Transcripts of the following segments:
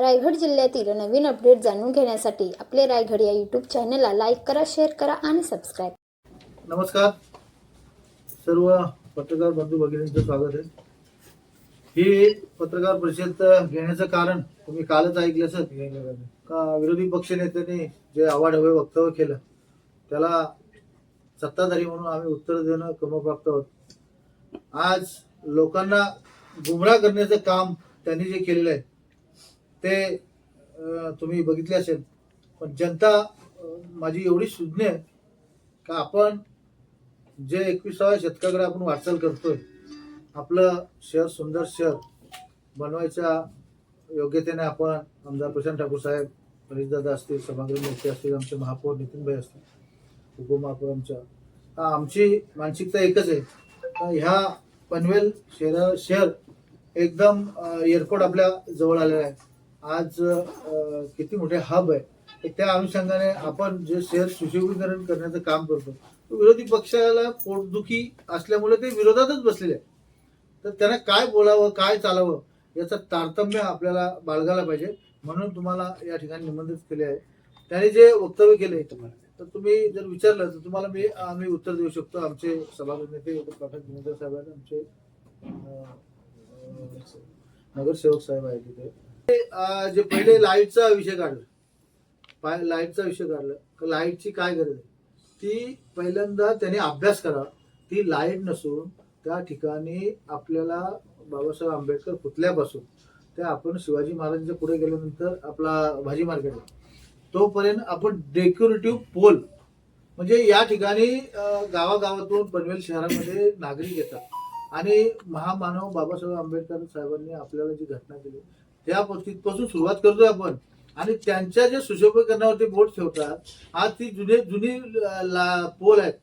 रायगड जिल्ह्यातील नवीन अपडेट जाणून घेण्यासाठी आपले रायगड या यूट्यूब चॅनलला लाईक करा, शेअर करा आणि सबस्क्राईब. नमस्कार सर्व पत्रकार बंधू भगिनींचं स्वागत आहे. ही पत्रकार परिषद घेण्याचं कारण तुम्ही कालच ऐकलं असेल का विरोधी पक्षनेत्यांनी जे आवाढव्य वक्तव्य केलं त्याला सत्ताधारी म्हणून आम्ही उत्तर देणं क्रमप्राप्त आहोत. आज लोकांना गुमराह करण्याचं काम त्यांनी जे केलेलं आहे ते तुम्ही बघितले असेल. पण जनता माझी एवढी सुज्ञ आहे का आपण जे 21व्या शतकाकडे आपण वाटचाल करतोय, आपलं शहर सुंदर शहर बनवायच्या योग्यतेने आपण आमदार प्रशांत ठाकूर साहेब, परेशदादा असतील, सभागृह नेते असतील, आमचे महापौर नितीनभाई असतील, उपमहापौर आमची मानसिकता एकच आहे. ह्या पनवेल शहर एकदम एअरपोर्ट आपल्या जवळ आलेलं आहे. आज किती मोठे हब आहे. त्या अनुषंगाने आपण जे शहर सुशोभीकरण करण्याचं काम करतो, विरोधी पक्षाला पोटदुखी असल्यामुळे ते विरोधातच बसलेले आहे. तर त्यांना काय बोलावं, काय चालावं याचं तारतम्य आपल्याला बाळगायला पाहिजे. म्हणून तुम्हाला या ठिकाणी निमंत्रित केले आहे. त्यांनी जे वक्तव्य केले तर तुम्ही जर विचारलं तर तुम्हाला आम्ही उत्तर देऊ शकतो. आमचे सभागृह नेते प्रकाश जिनेंद्र साहेब आहेत, आमचे नगरसेवक साहेब आहेत तिथे. जे पहिले लाईटचा विषय काढला, लाईटची काय गरज आहे ती पहिल्यांदा त्याने अभ्यास करा. ती लाईट नसून त्या ठिकाणी आपल्याला बाबासाहेब आंबेडकर पुतळ्यापासून त्या आपण शिवाजी महाराजांच्या पुढे गेल्यानंतर आपला भाजी मार्केट आहे तोपर्यंत आपण डेकोरेटिव्ह पोल, म्हणजे या ठिकाणी गावागावातून पनवेल शहरामध्ये नागरिक येतात आणि महामानव बाबासाहेब आंबेडकर साहेबांनी आपल्याला जी घटना केली त्या तिथपासून सुरुवात करतोय आपण. आणि त्यांच्या जे सुशोभीकरणावरती बोट ठेवतात, आज ती जुनी पोल आहेत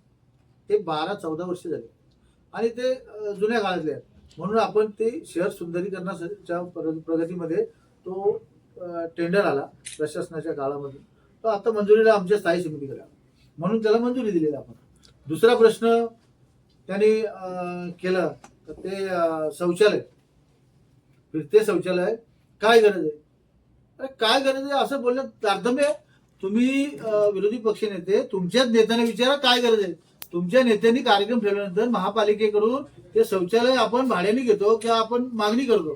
ते 12-14 वर्ष झाले आणि ते जुन्या काळातले आहेत. म्हणून आपण ते शहर सुंदरीकरणाच्या प्रगतीमध्ये तो टेंडर आला प्रशासनाच्या काळामध्ये, तो आता मंजुरीला आमच्या स्थायी समितीकडे आला म्हणून त्याला मंजुरी दिलेली आपण. दुसरा प्रश्न त्यांनी केला तर ते शौचालय, फिरते शौचालय काय गरज आहे. अरे काय गरज आहे असं बोलण्यात तारतम्य. तुम्ही विरोधी पक्ष नेते, तुमच्याच नेत्यांना विचारा काय गरज आहे. तुमच्या नेत्यांनी कार्यक्रम ठेवल्यानंतर महापालिकेकडून ते शौचालय आपण भाड्याने घेतो किंवा आपण मागणी करतो,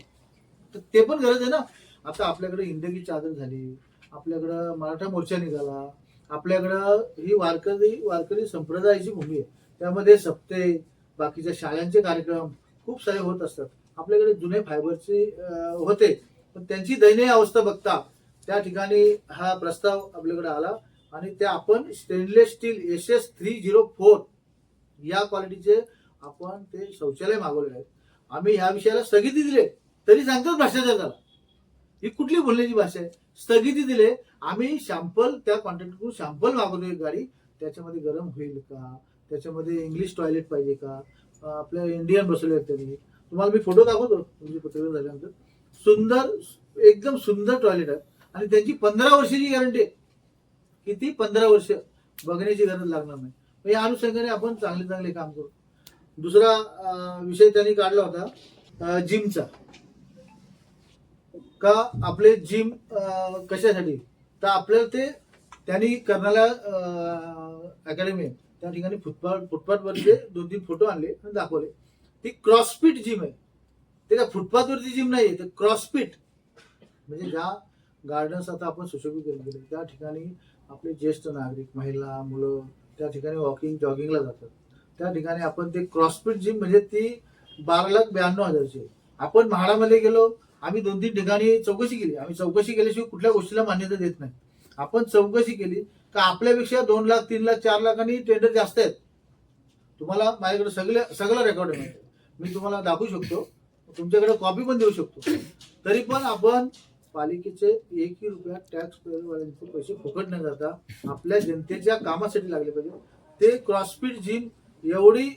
तर ते पण गरज आहे ना. आता आपल्याकडे हिंदगी चादर झाली, आपल्याकडं मराठा मोर्चा निघाला, आपल्याकडं ही वारकरी संप्रदायाची भूमी आहे. त्यामध्ये सप्ते, बाकीच्या शाळांचे कार्यक्रम खूप सारे होत असतात. आपल्याकडे जुने फायबरचे होते, पण त्यांची दयनीय अवस्था बघता त्या ठिकाणी हा प्रस्ताव आपल्याकडे आला आणि त्या आपण स्टेनलेस स्टील SS304 या क्वालिटीचे आपण ते शौचालय मागवले आहेत. आम्ही ह्या विषयाला स्थगिती दिले तरी सांगतात भ्रष्टाचार झाला. ही कुठली बोलण्याची भाषा आहे. स्थगिती दिले, आम्ही शॅम्पल त्या कॉन्ट्रॅक्टकडून शॅम्पल मागवतो एक गाडी, त्याच्यामध्ये गरम होईल का, त्याच्यामध्ये इंग्लिश टॉयलेट पाहिजे का, आपल्या इंडियन बसवले आहेत त्यांनी. तुम्हाला मी फोटो दाखवतो तुमची पत्रकार झाल्यानंतर. सुंदर, एकदम सुंदर टॉयलेट आहे आणि त्यांची 15 वर्षाची गॅरंटी आहे. किती 15 वर्ष बघण्याची गरज लागणार नाही. या अनुषंगाने आपण चांगले काम करू. दुसरा विषय त्यांनी काढला होता जिमचा, का आपले जिम कशासाठी, तर आपल्याला ते त्यांनी कर्नाला अकॅडमी आहे त्या ठिकाणी फुटपाथवरचे 2-3 फोटो आणले आणि दाखवले. ती क्रॉसफिट जिम आहे. ते काय फुटपाथवरची जिम नाही, ते क्रॉसफिट म्हणजे ज्या गार्डन्स आता आपण सुशोभीकरण केले त्या ठिकाणी आपले ज्येष्ठ नागरिक, महिला, मुलं त्या ठिकाणी वॉकिंग जॉगिंगला जातात. त्या ठिकाणी आपण ते क्रॉसफिट जिम म्हणजे ती 12,92,000ची. आपण म्हाडामध्ये गेलो, आम्ही 2-3 ठिकाणी चौकशी केली. आम्ही चौकशी केल्याशिवाय कुठल्या गोष्टीला मान्यता देत नाही. आपण चौकशी केली का आपल्यापेक्षा 2 लाख, 3 लाख, 4 लाखांनी टेंडर जास्त आहेत. तुम्हाला माझ्याकडे सगळं रेकॉर्ड आहे. मी तुम्हाला दाखवू शकतो, तुमच्याकडे कॉपी पण देऊ शकतो. तरी पण आपण पालिकेचे 1ही रुपया टॅक्स पेअरवाल्यांचे पैसे फुकट न जाता आपल्या जनतेच्या कामासाठी लागले पाहिजे. ते क्रॉसफिट जिम एवढी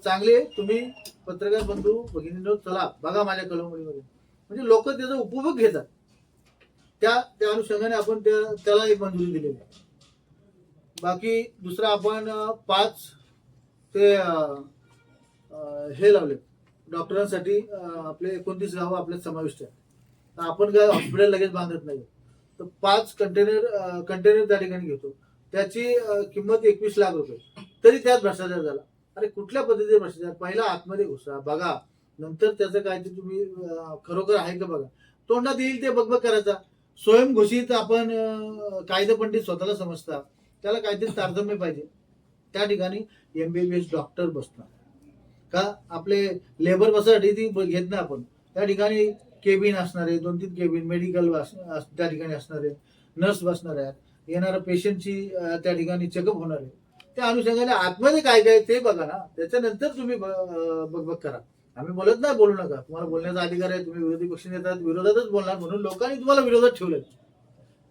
चांगली आहे. तुम्ही पत्रकार बंधू भगिनींनो चला बघा माझ्या कळमणीमध्ये, म्हणजे लोक त्याचा उपभोग घेतात. त्या अनुषंगाने आपण त्याला एक मंजुरी दिलेली आहे. बाकी दुसरा आपण 5 ते हे लावले डॉक्टरांसाठी. आपले 29 गावं आपल्यात समाविष्ट आहे. तर आपण काय हॉस्पिटल लगेच बांधत नाही. तर 5 कंटेनर त्या ठिकाणी घेतो, त्याची किंमत 21 लाख रुपये, तरी त्यात भ्रष्टाचार झाला. अरे कुठल्या पद्धतीने भ्रष्टाचार? पहिला आतमध्ये घुसा, बघा, नंतर त्याचं काय ते तुम्ही खरोखर आहे का बघा. तोंडात येईल ते बघबघ करायचा. स्वयंघोषित आपण कायदेपंडित स्वतःला समजता, त्याला काहीतरी तारतम्य पाहिजे. त्या ठिकाणी MBBS डॉक्टर बसणार का? आपले लेबर बसासाठी ती घेत ना आपण. त्या ठिकाणी केबिन असणार आहे, 2-3 केबिन, मेडिकल त्या ठिकाणी असणार आहे, नर्स बसणार आहे, येणाऱ्या पेशंटची त्या ठिकाणी चेकअप होणार आहे. त्या अनुषंगाने आतमध्ये काय काय ते बघा ना, त्याच्यानंतर तुम्ही बघ करा. आम्ही बोलत नाही, बोलू नका, तुम्हाला बोलण्याचा अधिकार आहे, तुम्ही विरोधी पक्ष नेतात, विरोधातच बोलणार, म्हणून लोकांनी तुम्हाला विरोधात ठेवलंय.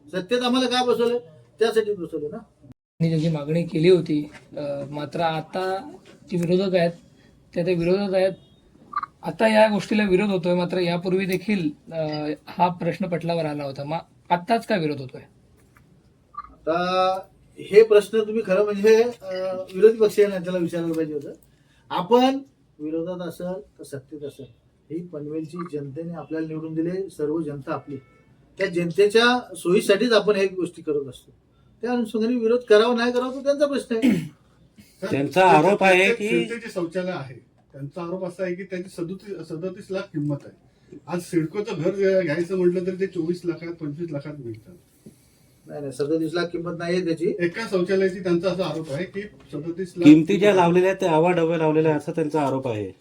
सत्तेत आम्हाला काय बसवलंय? त्यासाठी बसवलं ना. जी मागणी केली होती, मात्र आता जे विरोधक आहेत ते विरोधात आहेत. आता या गोष्टीला विरोध होतोय, मात्र यापूर्वी देखील हा प्रश्न पटलावर आला होता. मग आत्ताच का विरोध होतोय? आता हे प्रश्न तुम्ही खरं म्हणजे विरोधी पक्षीय त्याला विचारायला पाहिजे होतं. आपण विरोधात असेल तर सत्तेत असेल, ही पनवेलची जनतेने आपल्याला निवडून दिले, सर्व जनता आपली, त्या जनतेच्या सोयीसाठीच आपण हे गोष्टी करत असतो. त्या अनुषंगाने विरोध करावा नाही करावा तो त्यांचा प्रश्न आहे. त्यांचा आरोप आहे की सिडकोचे शौचालय आहे, त्यांचा आरोप असा आहे की त्याची 37 लाख किंमत आहे. आज सिडकोचं घर घ्यायचं म्हटलं तर ते 24 लाखात 25 लाखात मिळतात. नाही 37 लाख किंमत नाही त्याची. एका शौचालयाची त्यांचा असा आरोप आहे की 37 लाख किमती ज्या लावलेल्या आहेत त्या आवाढव्य लावलेल्या आहे असा त्यांचा आरोप आहे.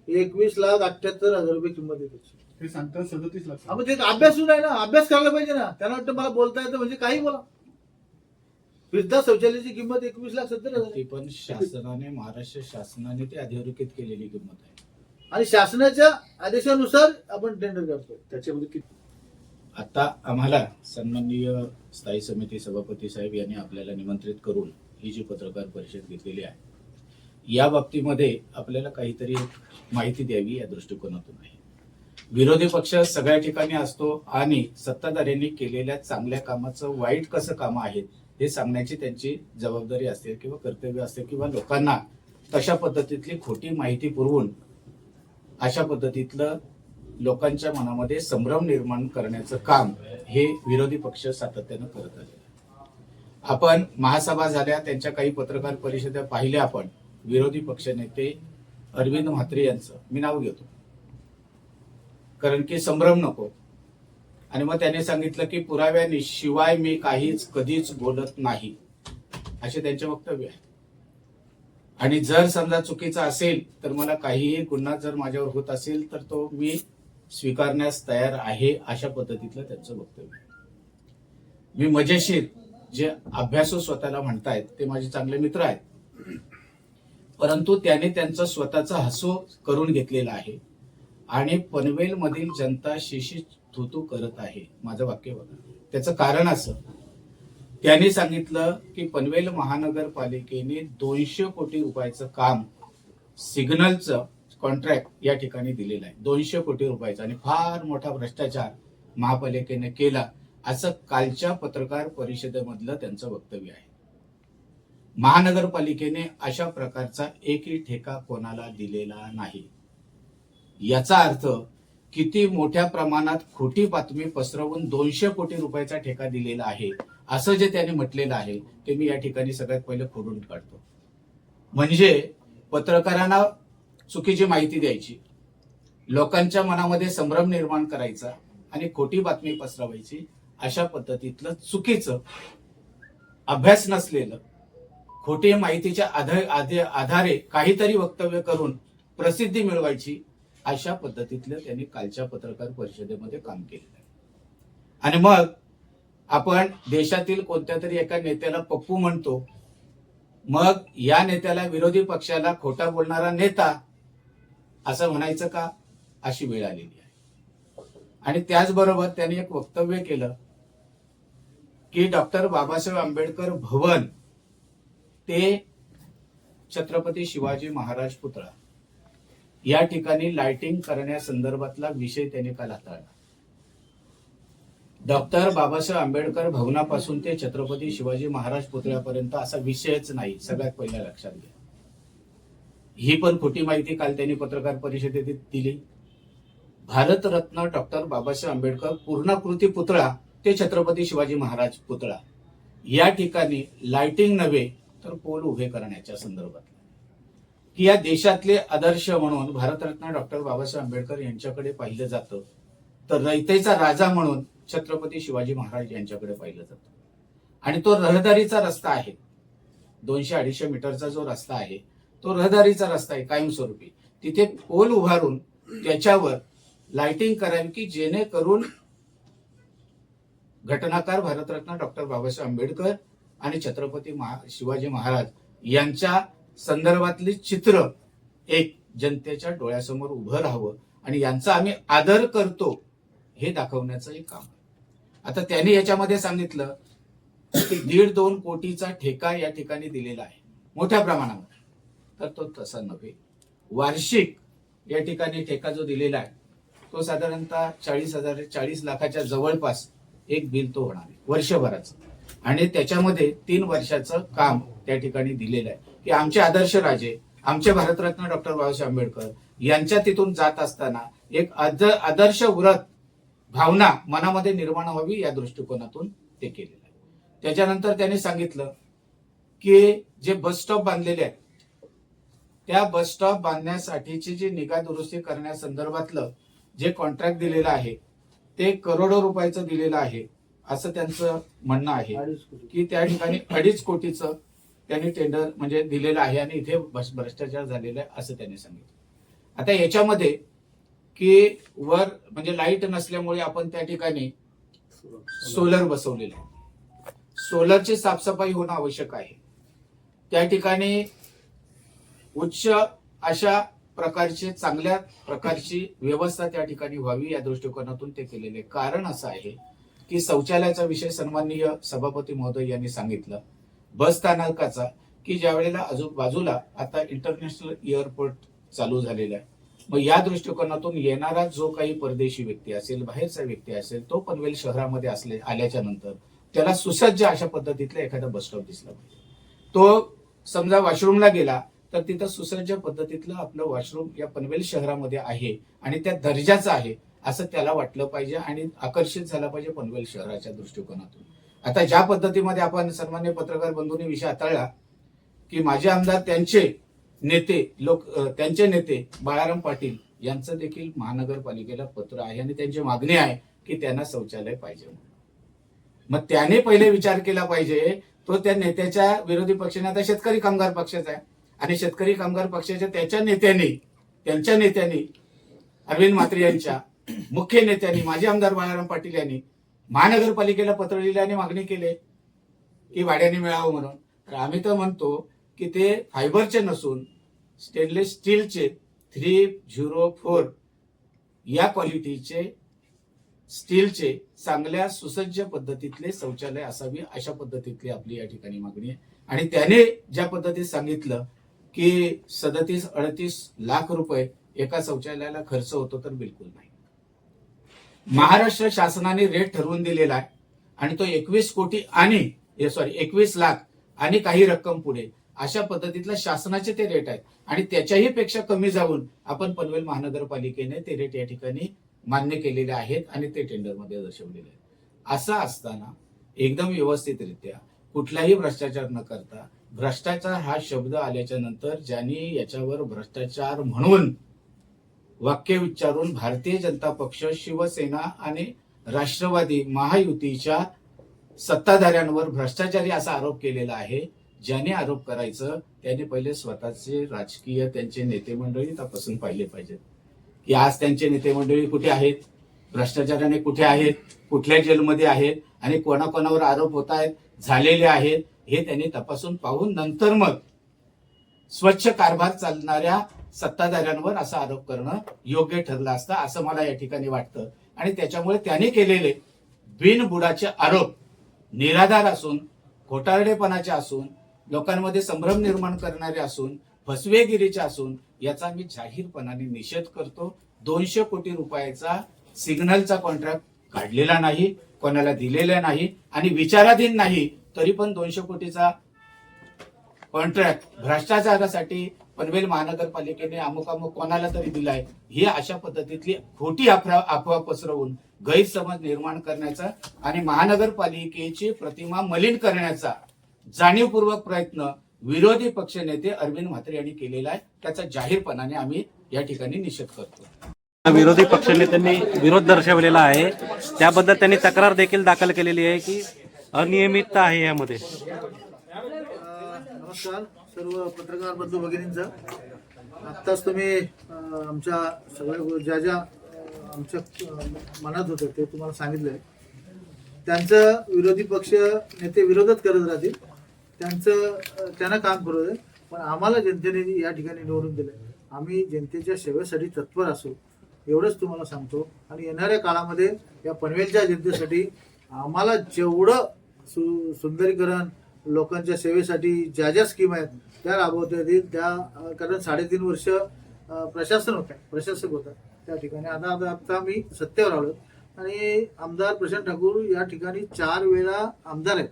21,78,000 रुपये किंमत आहे त्याची. ते सांगतात 37 लाख. आपण ते अभ्यास आहे ना, अभ्यास करायला पाहिजे ना. त्यांना वाटतं मला बोलता येतं म्हणजे काही बोला. फिरता शौचालयाची किंमत 21,70,000 ती पण शासनाने, महाराष्ट्र शासनाने ती अधोरेखित केलेली किंमत आहे आणि शासनाच्या आदेशानुसार आपण टेंडर करतो. त्याच्यामध्ये किती आता आम्हाला सन्माननीय स्थायी समिती सभापती साहेब यांनी आपल्याला निमंत्रित करून ही जी पत्रकार परिषद घेतलेली आहे, या बाबतीमध्ये आपल्याला काहीतरी माहिती द्यावी या दृष्टिकोनातून आहे. विरोधी पक्ष सगळ्या ठिकाणी असतो आणि सत्ताधाऱ्यांनी केलेल्या चांगल्या कामाचं वाईट कसं कामं आहेत हे सांगण्याची त्यांची जबाबदारी असते किंवा कर्तव्य असते, किंवा लोकांना तशा पद्धतीतली खोटी माहिती पुरवून अशा पद्धतीतलं लोकांच्या मनामध्ये संभ्रम निर्माण करण्याचं काम हे विरोधी पक्ष सातत्यानं करत आले. आपण महासभा झाल्या, त्यांच्या काही पत्रकार परिषदा पाहिल्या आपण. विरोधी पक्ष नेते अरविंद म्हात्रे यांचं मी नाव घेतो कारण की संभ्रम नको. आणि मग त्याने सांगितलं की पुराव्याशिवाय मी काहीच कधीच बोलत नाही, असे त्यांचे वक्तव्य आहे. आणि जर समजा चुकीचा असेल तर मला काहीही गुन्हा जर माझ्यावर होत असेल तर तो मी स्वीकारण्यास तयार आहे, अशा पद्धतीतलं त्यांचं वक्तव्य आहे. मी मजेशीर जे अभ्यासू स्वतःला म्हणतायत ते माझे चांगले मित्र आहेत, परंतु त्याने त्यांचं स्वतःचं हसू करून घेतलेलं आहे आणि पनवेल मधील जनता शिशी थुतू करत आहे. माझं वाक्य बघा. त्याचं कारण असं, त्यांनी सांगितलं की पनवेल महानगरपालिकेने 200 कोटी रुपयाचं काम, सिग्नलचं कॉन्ट्रॅक्ट या ठिकाणी दिलेलं आहे, 200 कोटी रुपयाचं, आणि फार मोठा भ्रष्टाचार महापालिकेने केला, असं कालच्या पत्रकार परिषदेमधलं त्यांचं वक्तव्य आहे. महानगरपालिकेने अशा प्रकारचा एकही ठेका कोणाला दिलेला नाही. याचा अर्थ किती मोठ्या प्रमाणात खोटी बातमी पसरवून 200 कोटी रुपयाचा ठेका दिलेला आहे असं जे त्यांनी म्हटलेलं आहे ते मी या ठिकाणी सगळ्यात पहिले खोडून काढतो. म्हणजे पत्रकारांना चुकीची माहिती द्यायची, लोकांच्या मनामध्ये संभ्रम निर्माण करायचा आणि खोटी बातमी पसरवायची, अशा पद्धतीतलं चुकीचं, अभ्यास नसलेलं, खोटी माहितीच्या आधारे काहीतरी वक्तव्य करून प्रसिद्धी मिळवायची, अशा पद्धतीतलं त्यांनी कालच्या पत्रकार परिषदेमध्ये काम केलेलं आहे. आणि मग आपण देशातील कोणत्या तरी एका नेत्याला पप्पू म्हणतो, मग या नेत्याला, विरोधी पक्षाला खोटा बोलणारा नेता असं म्हणायचं का, अशी वेळ आलेली आहे. आणि त्याचबरोबर त्यांनी एक वक्तव्य केलं की डॉक्टर बाबासाहेब आंबेडकर भवन ते छत्रपती शिवाजी महाराज पुतळा या ठिकाणी लाइटिंग करण्यासंदर्भातला विषय त्यांनी काल हाताळला. डॉक्टर बाबासाहेब आंबेडकर भवनापासून ते छत्रपती शिवाजी महाराज पुतळ्यापर्यंत असा विषयच नाही, सगळ्यात पहिल्या लक्षात घ्या. ही पण खोटी माहिती काल त्यांनी पत्रकार परिषदेत दिली. भारतरत्न डॉक्टर बाबासाहेब आंबेडकर पूर्णाकृती पुतळा ते छत्रपती शिवाजी महाराज पुतळा या ठिकाणी लाइटिंग नव्हे तर पोल उभे करण्याच्या संदर्भात की या देशातले आदर्श म्हणून भारतरत्न डॉक्टर बाबासाहेब आंबेडकर यांच्याकडे पाहिलं जातं, तर रयतेचा राजा म्हणून छत्रपती शिवाजी महाराज यांच्याकडे पाहिलं जातं. आणि तो रहदारीचा रस्ता आहे, 200-250 मीटरचा जो रस्ता आहे तो रहदारीचा रस्ता आहे कायमस्वरूपी. तिथे पोल उभारून त्याच्यावर लाइटिंग करावी की जेणेकरून घटनाकार भारतरत्न डॉक्टर बाबासाहेब आंबेडकर आणि छत्रपती शिवाजी महाराज यांच्या संदर्भातली चित्र एक जनतेच्या डोळ्यासमोर उभं राहावं आणि यांचा आम्ही आदर करतो हे दाखवण्याचं एक काम. आता त्यांनी याच्यामध्ये सांगितलं की 1.5-2 कोटीचा ठेका या ठिकाणी दिलेला आहे मोठ्या प्रमाणावर, तर तो तसा नव्हे. वार्षिक या ठिकाणी ठेका जो दिलेला आहे तो साधारणतः 40 लाखाच्या जवळपास एक बिल तो होणार आहे वर्षभराचं. आणि त्याच्यामध्ये 3 वर्षाचं काम त्या ठिकाणी दिलेलं आहे की आमचे आदर्श राजे, आमचे भारतरत्न डॉक्टर बाबासाहेब आंबेडकर यांच्या तिथून जात असताना एक आदर्श व्रत भावना मनामध्ये निर्माण व्हावी या दृष्टिकोनातून ते केलेलं आहे. त्याच्यानंतर त्यांनी सांगितलं की जे बस स्टॉप बांधलेले आहेत त्या बस स्टॉप बांधण्यासाठीची जी निगा दुरुस्ती करण्यासंदर्भातलं जे कॉन्ट्रॅक्ट दिलेलं आहे ते करोडो रुपयाचं दिलेलं आहे असं त्यांचं म्हणणं आहे 2.5 कोटी. की त्या ठिकाणी 2.5 कोटीचं त्यांनी टेंडर म्हणजे दिलेलं आहे आणि इथे भ्रष्टाचार झालेला आहे असं त्यांनी सांगितलं. आता याच्यामध्ये की वर म्हणजे लाईट नसल्यामुळे आपण त्या ठिकाणी सोलर बसवलेलं आहे. सोलरची साफसफाई होणं आवश्यक आहे. त्या ठिकाणी उच्च अशा प्रकारची चांगल्या प्रकारची व्यवस्था त्या ठिकाणी व्हावी या दृष्टिकोनातून ते केलेले. कारण असं आहे की शौचालयाचा विषय सन्माननीय सभापती महोदय यांनी सांगितलं. बस स्थानकाचा की ज्या वेळेला बाजूला आता इंटरनॅशनल एअरपोर्ट चालू झालेला आहे, मग या दृष्टिकोनातून येणारा जो काही परदेशी व्यक्ती असेल, बाहेरचा व्यक्ती असेल, तो पनवेल शहरामध्ये आल्याच्या नंतर त्याला सुसज्ज अशा पद्धतीतला एखादा बस स्टॉप दिसला पाहिजे. तो समजा वॉशरूमला गेला तर तिथं सुसज्ज पद्धतीतलं आपलं वॉशरूम या पनवेल शहरामध्ये आहे आणि त्या दर्जाचं आहे असं त्याला वाटलं पाहिजे आणि आकर्षित झाला पाहिजे पनवेल शहराच्या दृष्टिकोनातून. आता ज्या पद्धतीमध्ये आपण सन्मान्य पत्रकार बंधूंनी विषय हाताळला की माझे आमदार त्यांचे नेते बाळाराम पाटील यांचं देखील महानगरपालिकेला पत्र आहे आणि त्यांची मागणी आहे की त्यांना शौचालय पाहिजे. मग त्याने पहिले विचार केला पाहिजे. तो त्या नेत्याच्या विरोधी पक्षाने आता शेतकरी कामगार पक्षाचा आहे आणि शेतकरी कामगार पक्षाच्या त्यांच्या नेत्यांनी अरविंद म्हात्रे यांच्या मुख्य नेत्यांनी माजी आमदार बाळाराम पाटील यांनी महानगरपालिकेला पत्र लिहिले आणि मागणी केली की भाड्याने मिळावं म्हणून. तर आम्ही तर म्हणतो की ते फायबरचे नसून स्टेनलेस स्टीलचे 304 या क्वालिटीचे स्टीलचे चांगल्या सुसज्ज पद्धतीतले शौचालय असावी अशा पद्धतीतली आपली या ठिकाणी मागणी आहे. आणि त्याने ज्या पद्धतीत सांगितलं की 37-38 लाख रुपये एका शौचालयाला खर्च होतो, तर बिलकुल नाही. महाराष्ट्र शासनाने रेट ठरवून दिलेला आहे आणि तो 21 लाख आणि काही रक्कम पुढे अशा पद्धतीतला शासनाचे ते रेट आहेत आणि त्याच्याही पेक्षा कमी जाऊन आपण पनवेल महानगरपालिकेने ते रेट या ठिकाणी मान्य केलेले आहेत आणि ते टेंडरमध्ये दर्शवलेले आहेत. असं असताना एकदम व्यवस्थितरित्या कुठलाही भ्रष्टाचार न करता, भ्रष्टाचार हा शब्द आल्याच्या नंतर ज्यांनी याच्यावर भ्रष्टाचार म्हणून वाक्य उच्चारून भारतीय जनता पक्ष, शिवसेना आणि राष्ट्रवादी महायुतीच्या सत्ताधाऱ्यांवर भ्रष्टाचारी असा आरोप केलेला आहे. ज्याने आरोप करायचं त्याने पहिले स्वतःचे राजकीय त्यांचे नेते मंडळी तपासून पाहिले पाहिजेत की आज त्यांचे नेते मंडळी कुठे आहेत, भ्रष्टाचाराने कुठे आहेत, कुठल्या जेलमध्ये आहेत आणि कोणाकोणावर आरोप होत आहेत, झालेले आहेत हे त्यांनी तपासून पाहून नंतर मग स्वच्छ कारभार चालणाऱ्या सत्ताधाऱ्यांवर असा आरोप करणं योग्य ठरलं असतं असं मला या ठिकाणी वाटतं. आणि त्याच्यामुळे त्यांनी केलेले बिनबुडाचे आरोप निराधार असून, खोटारडेपणाचे असून, लोकांमध्ये संभ्रम निर्माण करणारे असून, फसवेगिरीचे असून याचा मी जाहीरपणाने निषेध करतो. 200 कोटी रुपयाचा सिग्नलचा कॉन्ट्रॅक्ट काढलेला नाही, कोणाला दिलेला नाही आणि विचाराधीन नाही, तरी पण 200 कोटीचा कॉन्ट्रॅक्ट भ्रष्टाचारासाठी पनवेल महानगरपालिकेने अमुक अमुक कोणाला तरी दिलाय, ही अशा पद्धतीतली खोटी अफवा पसरवून गैरसमज निर्माण करण्याचा आणि महानगरपालिकेची प्रतिमा मलिन करण्याचा जाणीवपूर्वक प्रयत्न विरोधी पक्षनेते अरविंद म्हात्रे यांनी केलेला आहे. त्याचा जाहीरपणाने आम्ही या ठिकाणी निषेध करतो. विरोधी पक्षनेत्यांनी विरोध दर्शवलेला आहे, त्याबद्दल त्यांनी तक्रार देखील दाखल केलेली आहे की अनियमितता आहे यामध्ये. नमस्कार सर्व पत्रकार बंधू भगिनींचं. आत्ताच तुम्ही आमच्या सगळ्या ज्या ज्या आमच्या मनात होतं ते तुम्हाला सांगितलंय. त्यांचं विरोधी पक्ष नेते विरोधच करत राहतील, त्यांना काम करू दे. पण आम्हाला जनतेने या ठिकाणी निवडून दिलं, आम्ही जनतेच्या सेवेसाठी तत्पर असू एवढंच तुम्हाला सांगतो. आणि येणाऱ्या काळामध्ये या पनवेलच्या जनतेसाठी आम्हाला जेवढं सुंदरीकरण लोकांच्या सेवेसाठी ज्या ज्या स्कीम आहेत त्या राबवता येतील त्या, कारण 3.5 वर्ष प्रशासक होता त्या ठिकाणी. आता मी सत्तेवर आलो आणि आमदार प्रशांत ठाकूर या ठिकाणी 4 वेळा आमदार आहेत.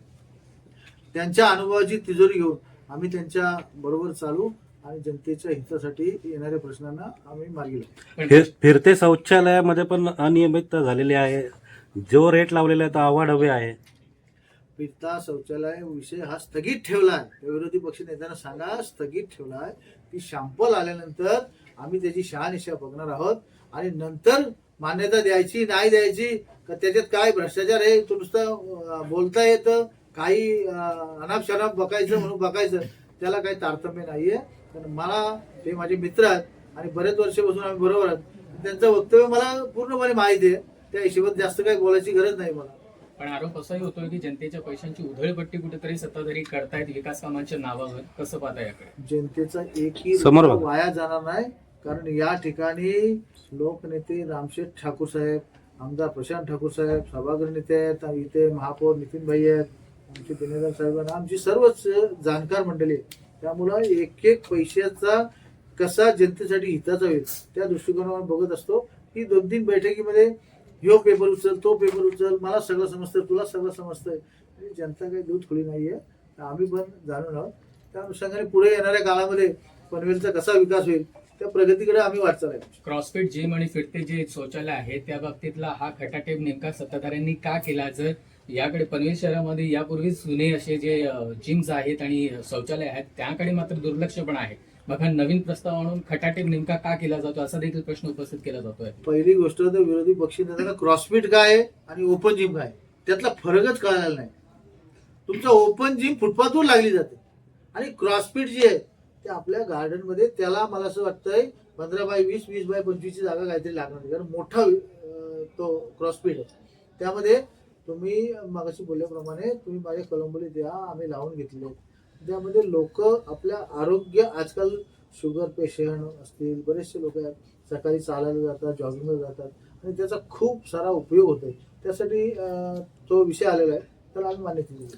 त्यांच्या अनुभवाची तिजोरी घेऊन आम्ही त्यांच्या बरोबर चालू आणि जनतेच्या हितासाठी येणाऱ्या प्रश्नांना आम्ही मार्गी लावू. फिरते शौचालयामध्ये पण अनियमितता झालेली आहे, जो रेट लावलेला आहे तो आवाढव्य आहे. फिरता शौचालय विषय हा स्थगित ठेवला आहे, विरोधी पक्ष नेत्यांना सांगा स्थगित ठेवला आहे. ती शॅम्पल आल्यानंतर आम्ही त्याची शहानिशा बघणार आहोत आणि नंतर मान्यता द्यायची नाही द्यायची का त्याच्यात काय भ्रष्टाचार आहे तो नुसतं बोलता येतं, काही अनाप शनाप बघायचं म्हणून बघायचं, त्याला काही तारतम्य नाहीये. कारण मला ते माझे मित्र आहेत आणि बरेच वर्षापासून आम्ही बरोबर आहोत, त्यांचं वक्तव्य मला पूर्णपणे माहिती आहे. त्या हिशोबात जास्त काही बोलायची गरज नाही मला. पण आरोप असाही होतोय की जनतेच्या पैशांची उधळपट्टी कुठेतरी सत्ताधारी करतायत विकास कामांच्या नावावर. कसं पाहता याकडे? जनतेचा एकही समोर रुपया बघा. वाया जाणार नाही. कारण या ठिकाणी लोकनेते रामशेठ ठाकूर साहेब, आमदार प्रशांत ठाकूर साहेब, सभागृह नेते आहेत, इथे महापौर नितीन भाई आहेत, आमचे दिनेदार साहेबांना आमची सर्वच जाणकार मंडळी आहे. त्यामुळं एक एक पैशाचा कसा जनतेसाठी हिताचा होईल त्या दृष्टिकोनावर बघत असतो. ही 2-3 बैठकीमध्ये ह्यो पेपर उचल, तो पेपर उचल, मला सगळं समजतं, तुला सगळं समजतंय. जनता काही दूध खुली नाहीये, आम्ही पण जाणून आहोत. त्या अनुषंगाने पुढे येणाऱ्या काळामध्ये पनवेलचा कसा विकास होईल त्या प्रगतीकडे आम्ही वाटचाल आहे. क्रॉसफिट जिम आणि फिरते जे शौचालय आहे त्या बाबतीतला हा खटाटेप नेमका सत्ताधाऱ्यांनी का केला? जर याकडे पनवेल शहरामध्ये यापूर्वी जुने असे जे जिम्स आहेत आणि शौचालय आहेत त्याकडे मात्र दुर्लक्ष पण आहे, मग हा नवीन प्रस्ताव आणून खटाटेप नेमका का केला जातो असा देखील प्रश्न उपस्थित केला जातोय. पहिली गोष्ट तर विरोधी पक्ष नेत्यांना क्रॉसफिट काय आहे आणि ओपन जिम काय त्यातला फरकच कळालेला नाही. तुमचा ओपन जिम फुटपाथवर लागली जाते आणि क्रॉसफिट जी आहे ते आपल्या गार्डनमध्ये, त्याला मला असं वाटतंय 15x20, 20x25 जागा काहीतरी लागणार नाही. कारण मोठा तो क्रॉसफिट आहे. त्यामध्ये तुम्ही मागाशी बोलल्याप्रमाणे तुम्ही माझ्या कलंबोली द्या, आम्ही लावून घेतले. त्यामध्ये लोक आपल्या आरोग्य, आजकाल शुगर पेशंट असतील, बरेचसे लोक आहेत, सकाळी चालायला जातात, जॉगिंगला जातात आणि त्याचा खूप सारा उपयोग होतोय. त्यासाठी तो विषय आलेला आहे, तर आम्ही मान्यता दिली.